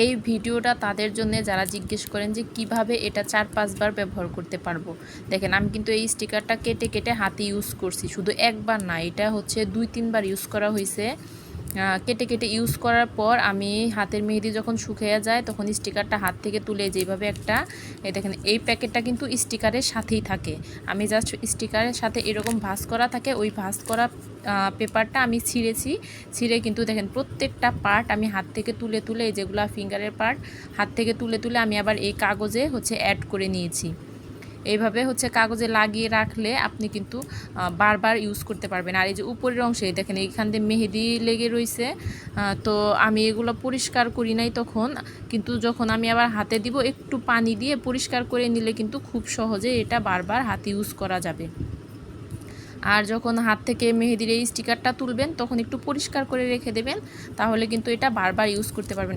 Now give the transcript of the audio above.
এই ভিডিওটা তাদের জন্য যারা জিজ্ঞেস করেন যে কিভাবে এটা 4-5 বার ব্যবহার করতে পারবো। দেখেন আমি কিন্তু এই স্টিকারটা কেটে কেটে হাতে ইউজ করছি, শুধু একবার না, এটা হচ্ছে 2-3 বার ইউজ করা হয়েছে। কেটে কেটে ইউজ করার পর আমি হাতের মেহেদি যখন শুকিয়ে যায় তখন স্টিকারটা হাত থেকে তুলে যেভাবে একটা, এই দেখেন এই প্যাকেটটা কিন্তু স্টিকারের সাথেই থাকে। আমি জাস্ট স্টিকারের সাথে এরকম ভাঁজ করা থাকে, ওই ভাঁজ করা পেপারটা আমি ছিঁড়ে কিন্তু দেখেন প্রত্যেকটা পার্ট আমি হাত থেকে তুলে তুলে, যেগুলো ফিঙ্গারের পার্ট হাত থেকে তুলে তুলে আমি আবার এই কাগজে হচ্ছে অ্যাড করে নিয়েছি। এইভাবে হচ্ছে কাগজে লাগিয়ে রাখলে আপনি কিন্তু বারবার ইউজ করতে পারবেন। আর এই যে উপরের অংশে দেখেন এইখান দিয়ে মেহেদি লেগে রয়েছে, তো আমি এগুলো পরিষ্কার করি নাই তখন, কিন্তু যখন আমি আবার হাতে দিব একটু পানি দিয়ে পরিষ্কার করে নিলে কিন্তু খুব সহজে এটা বারবার হাতে ইউজ করা যাবে। আর যখন হাত থেকে মেহেদির এই স্টিকারটা তুলবেন তখন একটু পরিষ্কার করে রেখে দেবেন, তাহলে কিন্তু এটা বারবার ইউজ করতে পারবেন।